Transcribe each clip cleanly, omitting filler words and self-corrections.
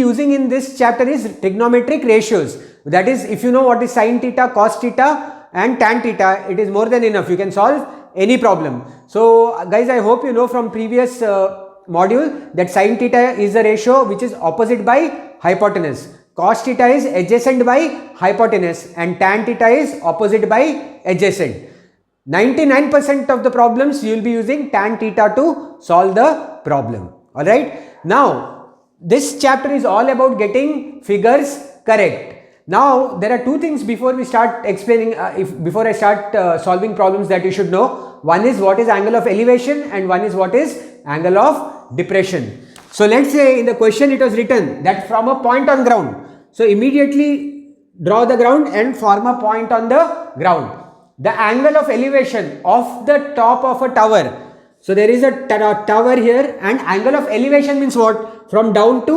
using in this chapter is trigonometric ratios. That is, if you know what is sin theta, cos theta and tan theta, it is more than enough. You can solve any problem. So guys, I hope you know from previous module that sin theta is the ratio which is opposite by hypotenuse, cos theta is adjacent by hypotenuse, and tan theta is opposite by adjacent. 99% of the problems you will be using tan theta to solve the problem. Alright. Now this chapter is all about getting figures correct. Now there are two things before we start explaining, before I start solving problems that you should know. One is what is angle of elevation and one is what is angle of depression. So let's say in the question it was written that from a point on ground. So immediately draw the ground and form a point on the ground. The angle of elevation of the top of a tower. So there is a tower here, and angle of elevation means what? From down to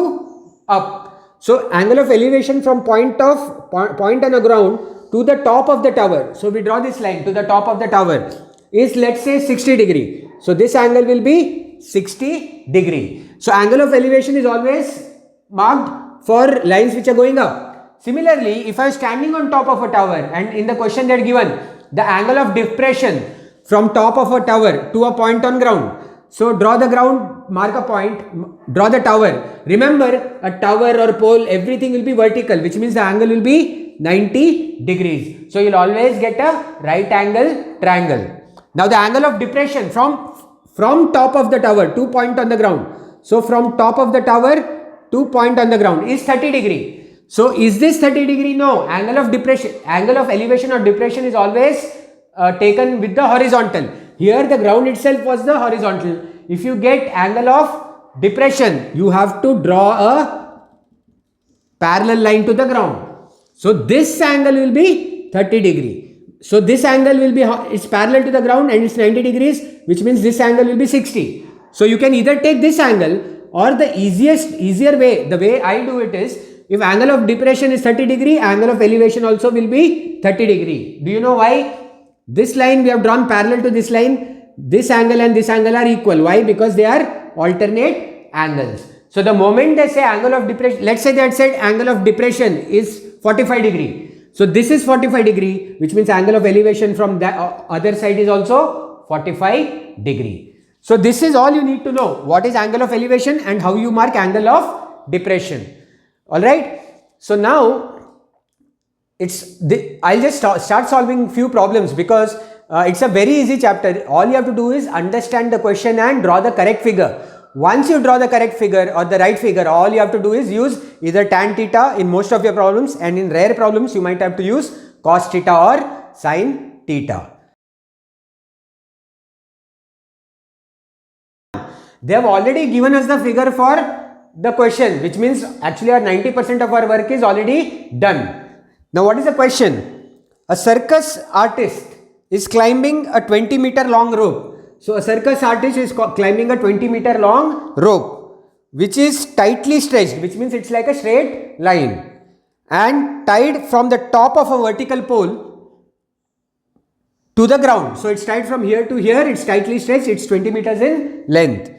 up. So angle of elevation from point on the ground to the top of the tower. So we draw this line to the top of the tower is, let's say, 60 degree. So this angle will be 60 degree. So angle of elevation is always marked for lines which are going up. Similarly, if I am standing on top of a tower and in the question they are given the angle of depression from top of a tower to a point on ground. So draw the ground, mark a point, draw the tower. Remember, a tower or pole, everything will be vertical, which means the angle will be 90 degrees. So you'll always get a right angle triangle. Now the angle of depression from top of the tower to point on the ground. So from top of the tower to point on the ground is 30 degree. So is this 30 degree? No. Angle of depression, angle of elevation or depression is always taken with the horizontal. Here the ground itself was the horizontal. If you get angle of depression, you have to draw a parallel line to the ground. So this angle will be 30 degree. So this angle will be, it's parallel to the ground and it's 90 degrees, which means this angle will be 60. So you can either take this angle, or the easier way, the way I do it is, if angle of depression is 30 degree, angle of elevation also will be 30 degree. Do you know why? This line we have drawn parallel to this line. This angle and this angle are equal. Why? Because they are alternate angles. So the moment they say angle of depression, let's say they had said angle of depression is 45 degree. So this is 45 degree, which means angle of elevation from the other side is also 45 degree. So this is all you need to know. What is angle of elevation and how you mark angle of depression. Alright. So now I'll just start solving few problems because it's a very easy chapter. All you have to do is understand the question and draw the correct figure. Once you draw the correct figure or the right figure, all you have to do is use either tan theta in most of your problems, and in rare problems you might have to use cos theta or sin theta. They have already given us the figure for the question, which means actually our 90% of our work is already done. Now what is the question? A circus artist is climbing a 20-meter long rope. So a circus artist is climbing a 20-meter long rope, which is tightly stretched, which means it's like a straight line, and tied from the top of a vertical pole to the ground. So it's tied from here to here, it's tightly stretched, it's 20 meters in length.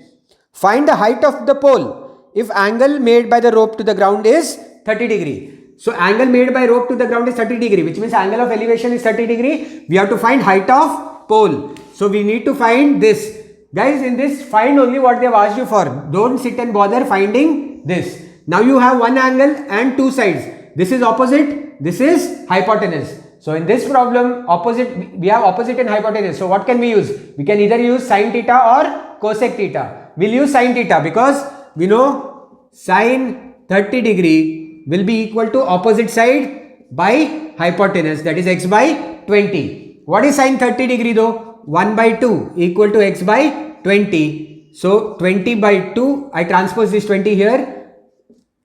Find the height of the pole if angle made by the rope to the ground is 30 degree. So angle made by rope to the ground is 30 degree, which means angle of elevation is 30 degree. We have to find height of pole. So we need to find this. Guys, in this, find only what they have asked you for. Don't sit and bother finding this. Now you have one angle and two sides. This is opposite, this is hypotenuse. So in this problem, we have opposite and hypotenuse. So what can we use? We can either use sin theta or cosec theta. We'll use sin theta because we know sin 30 degree will be equal to opposite side by hypotenuse, that is x by 20. What is sin 30 degree though? 1 by 2 equal to x by 20. So 20 by 2, I transpose this 20 here,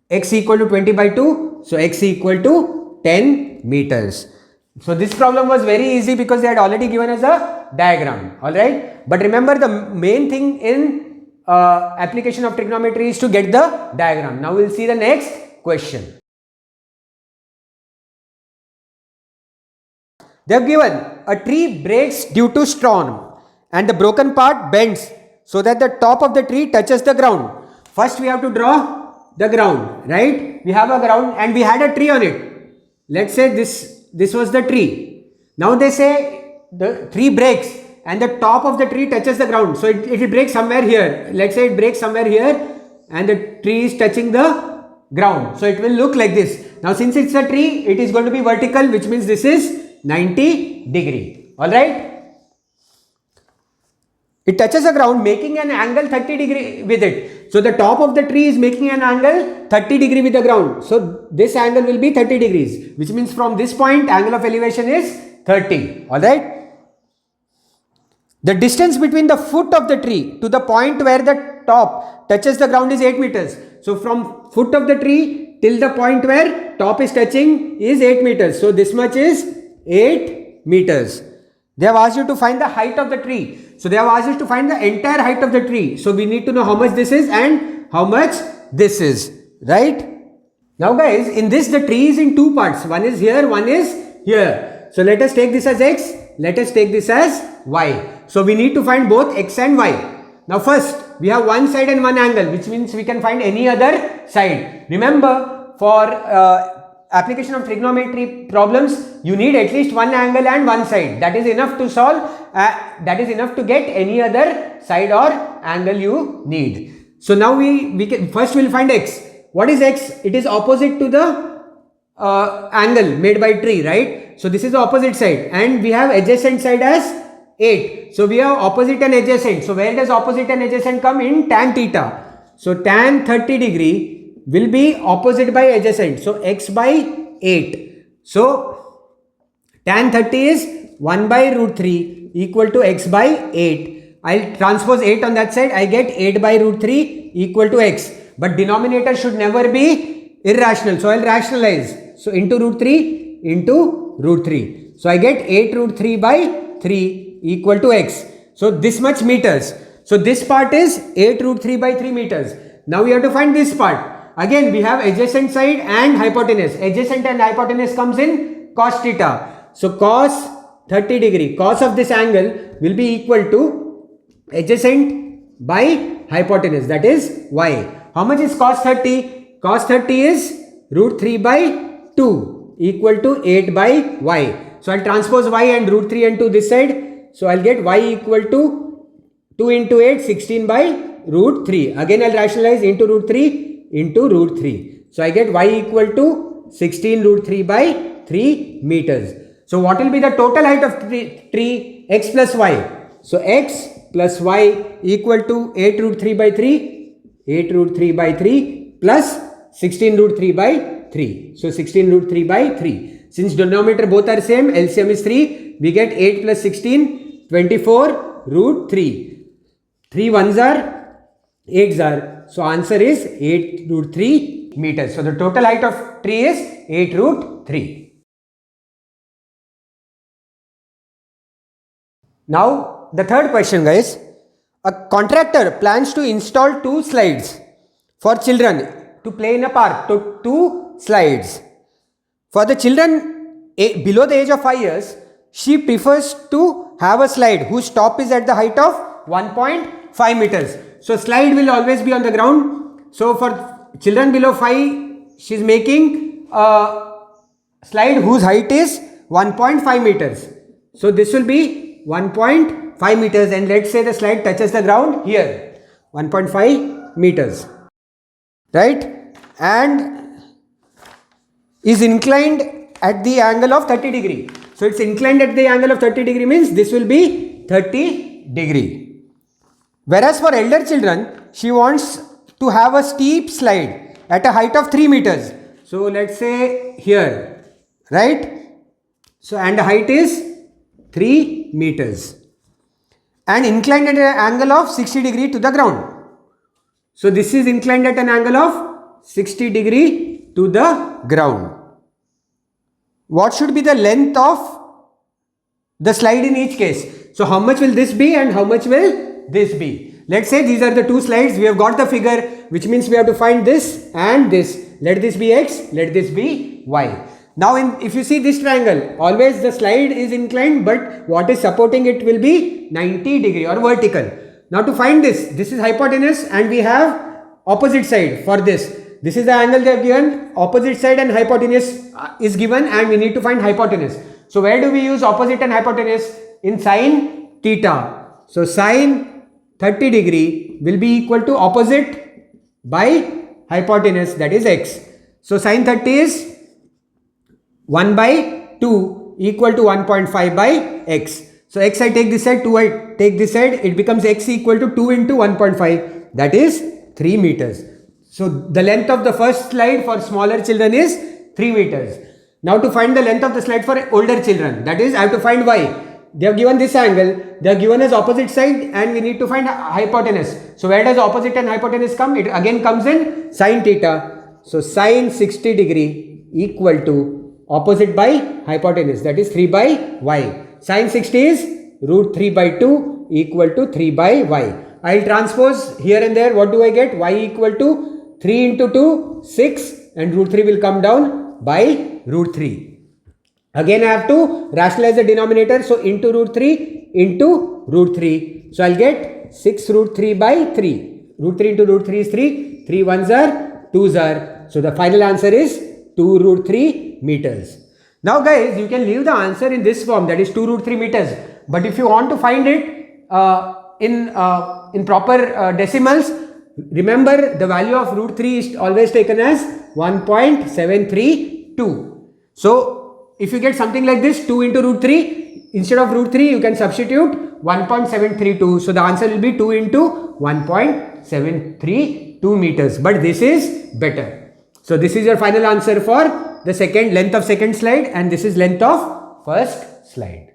x equal to 20 by 2. So x equal to 10 meters. So this problem was very easy because they had already given us a diagram. Alright. But remember, the main thing in application of trigonometry is to get the diagram. Now we will see the next question. They have given a tree breaks due to storm and the broken part bends so that the top of the tree touches the ground. First we have to draw the ground, right? We have a ground and we had a tree on it. Let's say this was the tree. Now they say the tree breaks and the top of the tree touches the ground. So it will break somewhere here. Let's say it breaks somewhere here and the tree is touching the ground. So it will look like this. Now since it's a tree, it is going to be vertical, which means this is 90 degree. Alright. It touches the ground making an angle 30 degree with it. So the top of the tree is making an angle 30 degree with the ground. So this angle will be 30 degrees, which means from this point angle of elevation is 30. Alright. The distance between the foot of the tree to the point where the top touches the ground is 8 meters. So from foot of the tree till the point where top is touching is 8 meters. So this much is 8 meters. They have asked you to find the height of the tree. So they have asked you to find the entire height of the tree. So we need to know how much this is and how much this is, right? Now guys, in this the tree is in two parts. One is here, one is here. So let us take this as x, let us take this as y. So we need to find both x and y. Now first, we have one side and one angle, which means we can find any other side. Remember, for application of trigonometry problems, you need at least one angle and one side. That is enough to solve, that is enough to get any other side or angle you need. So now we can first we'll find x. What is x? It is opposite to the angle made by tree, right? So this is the opposite side and we have adjacent side as 8. So we have opposite and adjacent. So where does opposite and adjacent come? In tan theta. So tan 30 degree will be opposite by adjacent. So x by 8. So tan 30 is 1 by root 3 equal to x by 8. I'll transpose 8 on that side. I get 8 by root 3 equal to x. But denominator should never be irrational. So I'll rationalize. So into root 3 into root 3. So I get 8 root 3 by 3 equal to x. So this much meters. So this part is 8 root 3 by 3 meters. Now we have to find this part. Again we have adjacent side and hypotenuse. Adjacent and hypotenuse comes in cos theta. So cos 30 degree, cos of this angle will be equal to adjacent by hypotenuse, that is y. How much is cos 30? Cos 30 is root 3 by 2 equal to 8 by y. So I'll transpose y and root 3 into this side. So I'll get y equal to 2 into 8, 16 by root 3. Again I'll rationalize into root 3 into root 3. So I get y equal to 16 root 3 by 3 meters. So what will be the total height of tree? X plus y. So x plus y equal to 8 root 3 by 3. 8 root 3 by 3 plus 16 root 3 by 3. So 16 root 3 by 3. Since denominator both are same, LCM is 3. We get 8 plus 16, 24 root 3. 3 ones are 8s are. So answer is 8 root 3 meters. So the total height of tree is 8 root 3. Now the third question, guys. A contractor plans to install 2 slides for children to play in a park. So 2 slides. For the children below the age of 5 years, she prefers to have a slide whose top is at the height of 1.5 meters. So slide will always be on the ground. So for children below 5, she is making a slide whose height is 1.5 meters. So this will be 1.5 meters and let's say the slide touches the ground here. 1.5 meters. Right? And is inclined at the angle of 30 degree. So it's inclined at the angle of 30 degree means this will be 30 degree. Whereas for elder children, she wants to have a steep slide at a height of 3 meters. So let's say here, right? So and the height is 3 meters and inclined at an angle of 60 degree to the ground. So this is inclined at an angle of 60 degree to the ground. What should be the length of the slide in each case? So how much will this be and how much will this be? Let's say these are the 2 slides. We have got the figure, which means we have to find this and this. Let this be x, let this be y. Now if you see this triangle, always the slide is inclined, but what is supporting it will be 90 degree or vertical. Now to find this is hypotenuse and we have opposite side for this. This is the angle they have given. Opposite side and hypotenuse is given, and we need to find hypotenuse. So where do we use opposite and hypotenuse? In sine theta. So sine 30 degree will be equal to opposite by hypotenuse, that is x. So sine 30 is 1 by 2 equal to 1.5 by x. So x I take this side, 2 I take this side, it becomes x equal to 2 into 1.5, that is 3 meters. So the length of the first slide for smaller children is 3 meters. Now to find the length of the slide for older children, that is I have to find y. They have given this angle, they have given us opposite side, and we need to find hypotenuse. So where does opposite and hypotenuse come? It again comes in sine theta. So sine 60 degree equal to opposite by hypotenuse, that is 3 by y. Sine 60 is root 3 by 2 equal to 3 by y. I will transpose here and there. What do I get? Y equal to 3 into 2, 6, and root 3 will come down by root 3. Again I have to rationalize the denominator. So into root 3 into root 3. So I will get 6 root 3 by 3. Root 3 into root 3 is 3. 3 ones are 2s are. So the final answer is 2 root 3 meters. Now guys, you can leave the answer in this form, that is 2 root 3 meters. But if you want to find it in proper decimals, remember the value of root 3 is always taken as 1.732. So if you get something like this, 2 into root 3, instead of root 3 you can substitute 1.732. So the answer will be 2 into 1.732 meters. But this is better. So this is your final answer for the second length of second slide, and this is length of first slide.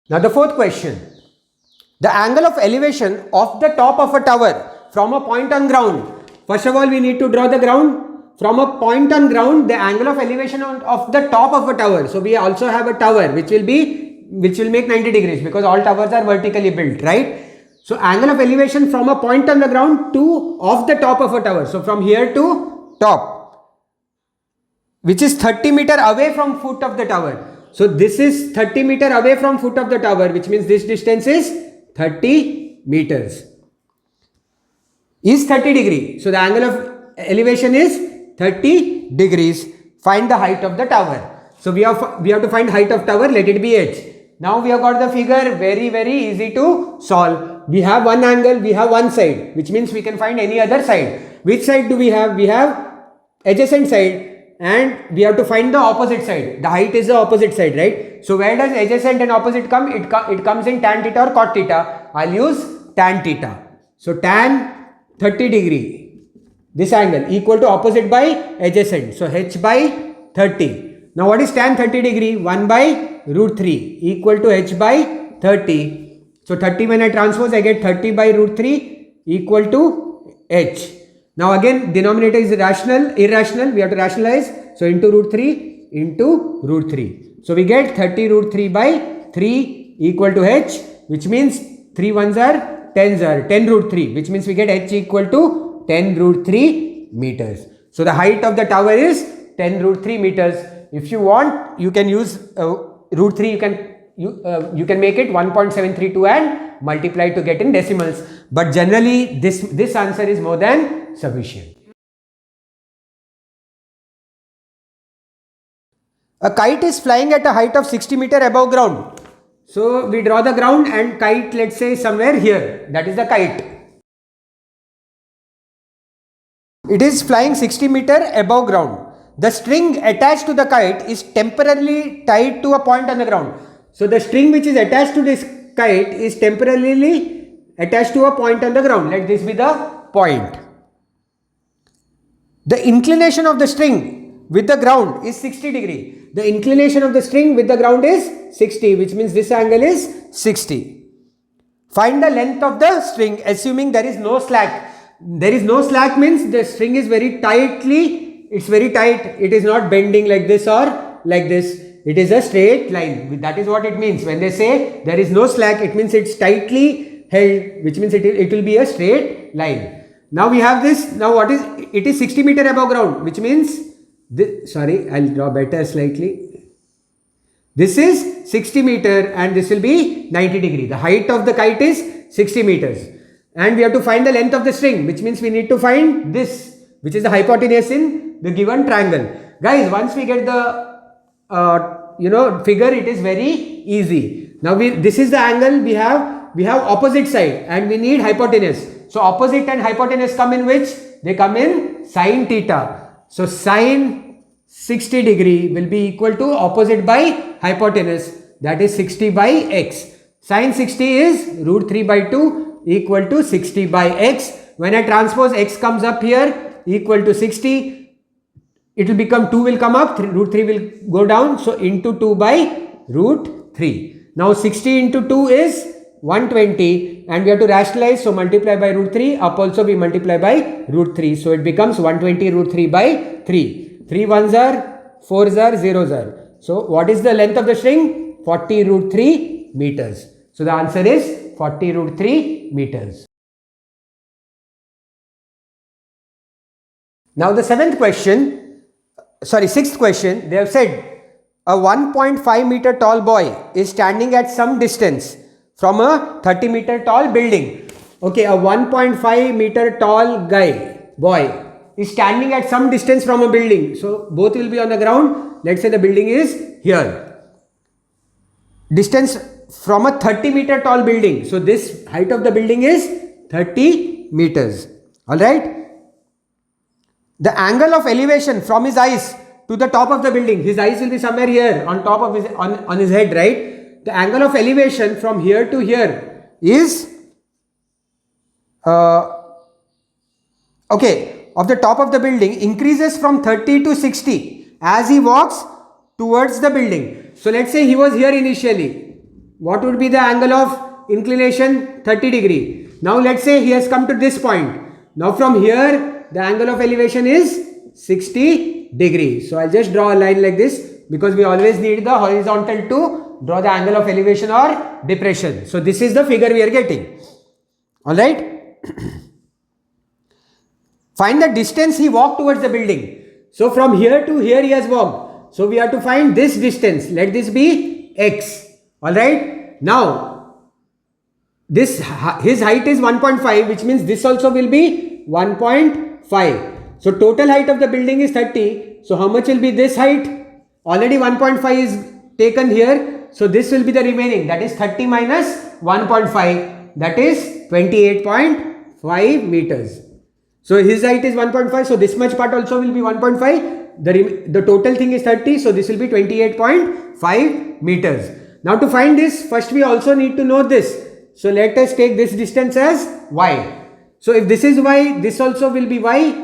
Now the fourth question. The angle of elevation of the top of a tower from a point on ground. First of all, we need to draw the ground. From a point on ground, the angle of elevation of the top of a tower. So we also have a tower which will make 90 degrees because all towers are vertically built, right? So angle of elevation from a point on the ground to off the top of a tower. So from here to top, which is 30 meter away from foot of the tower. So this is 30 meter away from foot of the tower, which means this distance is 30 meters. Is 30 degree. So the angle of elevation is 30 degrees. Find the height of the tower. So we have to find height of tower, let it be h. Now we have got the figure, very easy to solve. We have one angle, we have one side, which means we can find any other side. Which side do we have? We have adjacent side, and we have to find the opposite side. The height is the opposite side, right? So where does adjacent and opposite come? It comes in tan theta or cot theta. I'll use tan theta. So tan 30 degree. This angle equal to opposite by adjacent. So h by 30. Now what is tan 30 degree? 1 by root 3 equal to h by 30. So 30 when I transpose, I get 30 by root 3 equal to h. Now again denominator is irrational. We have to rationalize. So into root 3 into root 3. So we get 30 root 3 by 3 equal to h, which means 3 ones are 10s are 10 root 3, which means we get h equal to 10 root 3 meters. So the height of the tower is 10 root 3 meters. If you want, you can use root 3, you can make it 1.732 and multiply to get in decimals. But generally this answer is more than sufficient. A kite is flying at a height of 60 meter above ground. So we draw the ground and kite, let's say somewhere here, that is the kite. It is flying 60 meter above ground. The string attached to the kite is temporarily tied to a point on the ground. So the string which is attached to this kite is temporarily attached to a point on the ground. Let this be the point. The inclination of the string with the ground is 60 degree. The inclination of the string with the ground is 60, which means this angle is 60. Find the length of the string assuming there is no slack. There is no slack means the string is very tightly, it's very tight, it is not bending like this or like this, it is a straight line. That is what it means. When they say there is no slack, it means it's tightly held, which means it will be a straight line. Now we have this, now what is, it is 60 meter above ground, which means, this, sorry, I'll draw better slightly. This is 60 meter and this will be 90 degree. The height of the kite is 60 meters. and we have to find the length of the string, which means we need to find this, which is the hypotenuse in the given triangle. Guys, once we get the figure, it is very easy. Now this is the angle we have opposite side and we need hypotenuse. So opposite and hypotenuse come in which? They come in sine theta. So sine 60 degree will be equal to opposite by hypotenuse, that is 60 by x. Sine 60 is root 3 by 2 equal to 60 by x. When I transpose x comes up here equal to 60, it will become 2 will come up, root 3 will go down, so into 2 by root 3. Now 60 into 2 is 120 and we have to rationalize, so multiply by root 3, up also we multiply by root 3, so it becomes 120 root 3 by 3. 3 ones are 4s are 0s are. So what is the length of the string? 40 root 3 meters. So the answer is 40 root 3 meters. Now the sixth question, they have said a 1.5 meter tall boy is standing at some distance from a 30 meter tall building. Okay, a 1.5 meter tall boy is standing at some distance from a building. So both will be on the ground. Let's say the building is here. Distance from a 30 meter tall building. So this height of the building is 30 meters. Alright. The angle of elevation from his eyes to the top of the building. His eyes will be somewhere here on top of his on his head, right? The angle of elevation from here to here is of the top of the building increases from 30 to 60 as he walks towards the building. So let's say he was here initially. What would be the angle of inclination? 30 degree. Now let's say he has come to this point. Now from here the angle of elevation is 60 degree. So I'll just draw a line like this because we always need the horizontal to draw the angle of elevation or depression. So this is the figure we are getting. Alright. Find the distance he walked towards the building. So from here to here he has walked. So we have to find this distance. Let this be x. Alright. Now his height is 1.5, which means this also will be 1.5. So total height of the building is 30. So how much will be this height? Already 1.5 is taken here. So this will be the remaining, that is 30 minus 1.5, that is 28.5 meters. So his height is 1.5. So this much part also will be 1.5. The total thing is 30. So this will be 28.5 meters. Now to find this, first we also need to know this. So let us take this distance as y. So if this is y, this also will be y,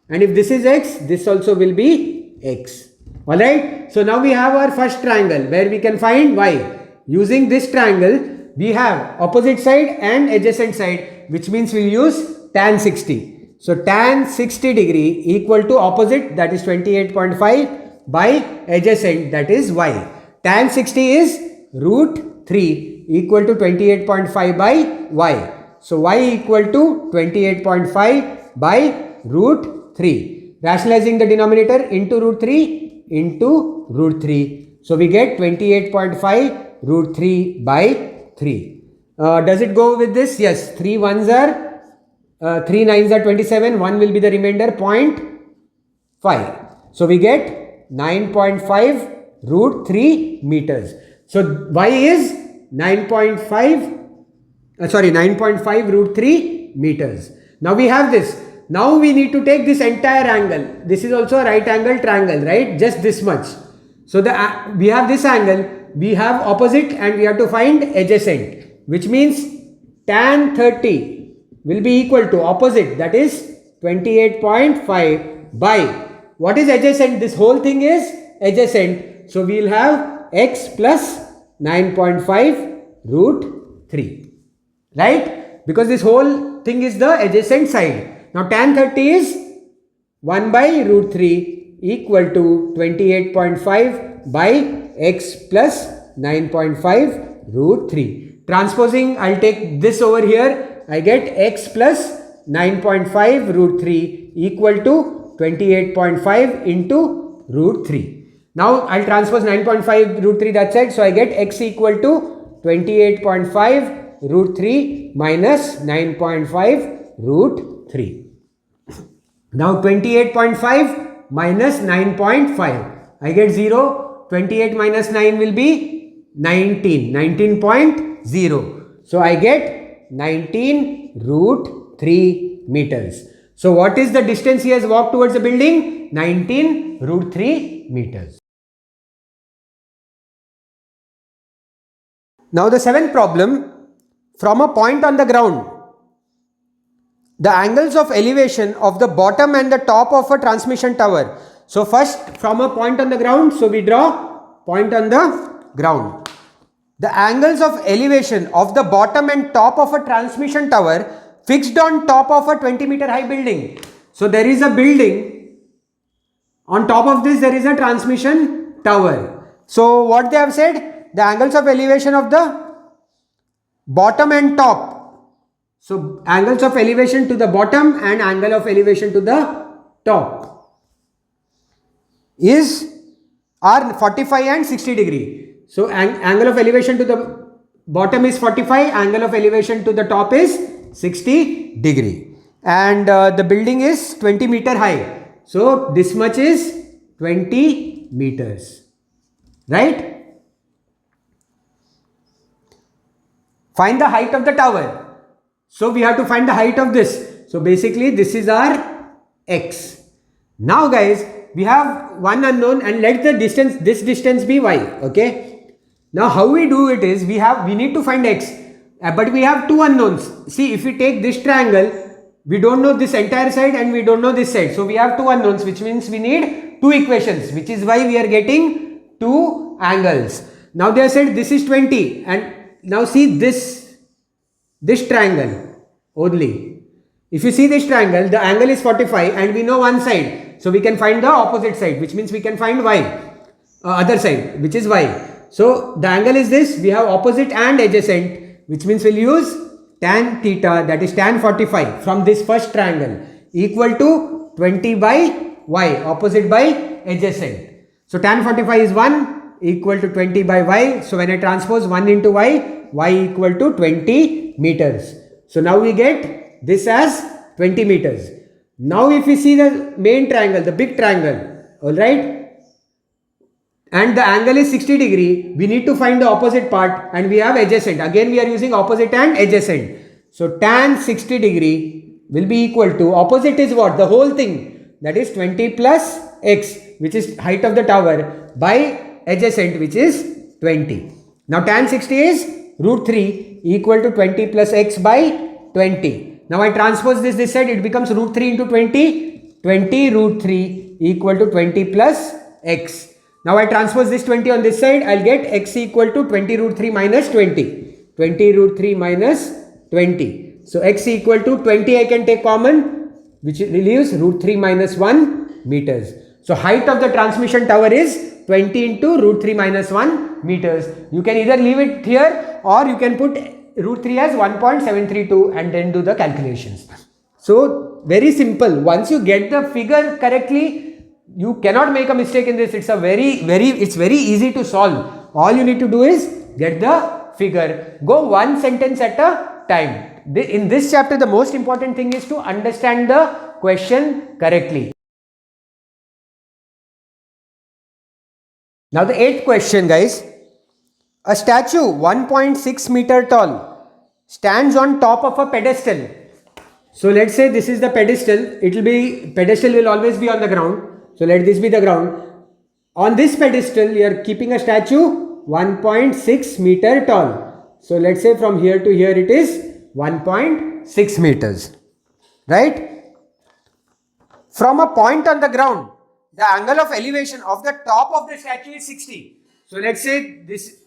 and if this is x, this also will be x. Alright. So now we have our first triangle where we can find y. Using this triangle, we have opposite side and adjacent side, which means we use tan 60. So tan 60 degree equal to opposite, that is 28.5, by adjacent, that is y. Tan 60 is root 3 equal to 28.5 by y. So y equal to 28.5 by root 3. Rationalizing the denominator into root 3 into root 3. So we get 28.5 root 3 by 3. Does it go with this? Yes. 3 ones are 3 nines are 27. 1 will be the remainder, 0.5. So we get 9.5 root 3 meters. So y is 9.5 root 3 meters. Now we have this. Now we need to take this entire angle. This is also a right angle triangle, right? Just this much. So we have this angle, we have opposite, and we have to find adjacent, which means tan 30 will be equal to opposite, that is 28.5 by what is adjacent? This whole thing is adjacent. So we will have x plus 9.5 root 3. Right? Because this whole thing is the adjacent side. Now tan 30 is 1 by root 3 equal to 28.5 by x plus 9.5 root 3. Transposing, I'll take this over here. I get x plus 9.5 root 3 equal to 28.5 into root 3. Now I'll transpose 9.5 root 3 that side. So I get x equal to 28.5 root 3 minus 9.5 root 3. Now 28.5 minus 9.5. I get 0. 28 minus 9 will be 19. 19.0. So I get 19 root 3 meters. So what is the distance he has walked towards the building? 19 root 3 meters. Now the seventh problem, from a point on the ground, the angles of elevation of the bottom and the top of a transmission tower. So first from a point on the ground, so we draw point on the ground. The angles of elevation of the bottom and top of a transmission tower fixed on top of a 20-meter high building. So there is a building, on top of this there is a transmission tower. So what they have said, the angles of elevation of the bottom and top. So angles of elevation to the bottom and angle of elevation to the top are 45 and 60 degree. So angle of elevation to the bottom is 45, angle of elevation to the top is 60 degree, and the building is 20 meter high. So this much is 20 meters, right? Find the height of the tower. So we have to find the height of this. So basically this is our x. Now guys, we have one unknown and let the distance, this distance be y. Okay. Now how we do it is, we need to find x, but we have two unknowns. See, if we take this triangle, we don't know this entire side and we don't know this side. So we have two unknowns, which means we need two equations, which is why we are getting two angles. Now they have said this is 20, and now see this triangle only. If you see this triangle, the angle is 45 and we know one side. So we can find the opposite side, which means we can find y, other side, which is y. So the angle is this, we have opposite and adjacent, which means we'll use tan theta, that is tan 45 from this first triangle, equal to 20 by y, opposite by adjacent. So tan 45 is 1 equal to 20 by y. So when I transpose 1 into y, y equal to 20 meters. So now we get this as 20 meters. Now if we see the main triangle, the big triangle, alright, and the angle is 60 degree, we need to find the opposite part, and we have adjacent. Again we are using opposite and adjacent. So tan 60 degree will be equal to, opposite is what? The whole thing, that is 20 plus x, which is height of the tower, by adjacent, which is 20. Now tan 60 is root 3 equal to 20 plus x by 20. Now I transpose this side, it becomes root 3 into 20, 20 root 3 equal to 20 plus x. Now I transpose this 20 on this side, I'll get x equal to 20 root 3 minus 20. 20 root 3 minus 20. So x equal to 20 I can take common, which leaves root 3 minus 1 meters. So height of the transmission tower is 20 into root 3 minus 1 meters. You can either leave it here or you can put root 3 as 1.732 and then do the calculations. So very simple. Once you get the figure correctly, you cannot make a mistake in this. It's very easy to solve. All you need to do is get the figure. Go one sentence at a time. In this chapter, the most important thing is to understand the question correctly. Now the 8th question, guys. A statue 1.6 meter tall stands on top of a pedestal. So let's say this is the pedestal. Pedestal will always be on the ground. So let this be the ground. On this pedestal, you are keeping a statue 1.6 meter tall. So let's say from here to here it is 1.6 meters. Right? From a point on the ground, the angle of elevation of the top of the statue is 60. So let's say this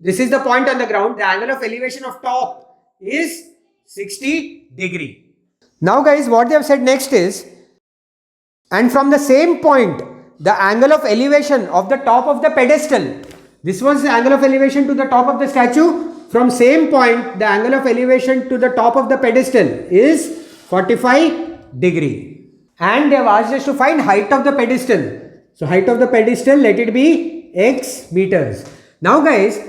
is the point on the ground. The angle of elevation of top is 60 degree. Now guys, what they have said next is, and from the same point, the angle of elevation of the top of the pedestal. This was the angle of elevation to the top of the statue. From same point, the angle of elevation to the top of the pedestal is 45 degree. And they have asked us to find height of the pedestal. So height of the pedestal, let it be x meters. Now guys,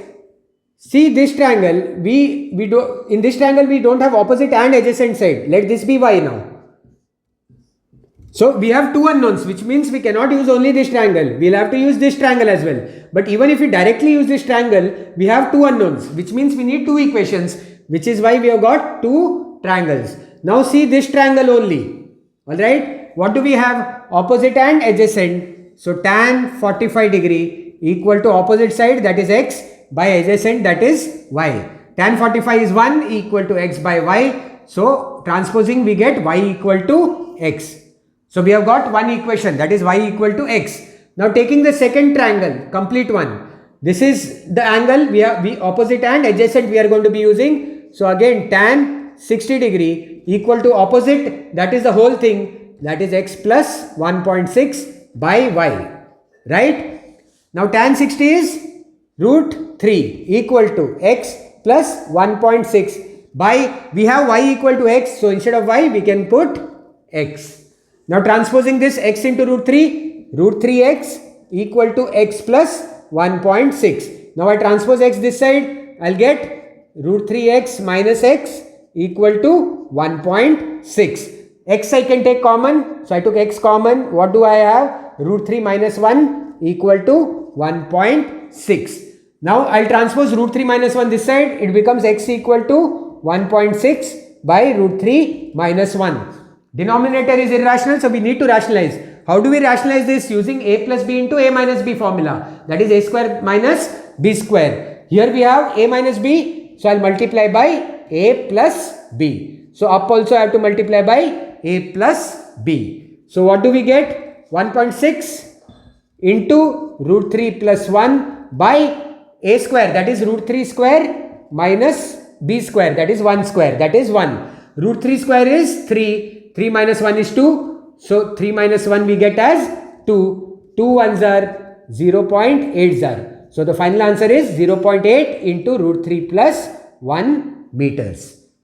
See this triangle, we do in this triangle we don't have opposite and adjacent side. Let this be y now. So we have two unknowns, which means we cannot use only this triangle. We'll have to use this triangle as well. But even if we directly use this triangle, we have two unknowns, which means we need two equations, which is why we have got two triangles. Now see this triangle only. Alright, what do we have? Opposite and adjacent. So tan 45 degree equal to opposite side, that is x, by adjacent, that is y. Tan 45 is 1 equal to x by y. So transposing we get y equal to x. So we have got one equation, that is y equal to x. Now taking the second triangle, complete one. This is the angle we opposite and adjacent we are going to be using. So again tan 60 degree equal to opposite, that is the whole thing, that is x plus 1.6 by y. Right? Now tan 60 is root 3 equal to x plus 1.6 by, we have y equal to x, so instead of y we can put x. Now transposing this x into root 3x equal to x plus 1.6. Now I transpose x this side, I'll get root 3x minus x equal to 1.6. X I can take common, so I took x common. What do I have? Root 3 minus 1 equal to 1.6. Now I'll transpose root 3 minus 1 this side, it becomes x equal to 1.6 by root 3 minus 1. Denominator is irrational, so we need to rationalize. How do we rationalize this? Using a plus b into a minus b formula, that is a square minus b square. Here we have a minus b, so I'll multiply by a plus b. So up also I have to multiply by a plus b. So what do we get? 1.6 into root 3 plus 1 by a square, that is root 3 square minus b square, that is 1 square, that is 1. Root 3 square is 3. 3 minus 1 is 2. So 3 minus 1 we get as 2. 2 ones are 0.80. So the final answer is 0.8 into root 3 plus 1 meters.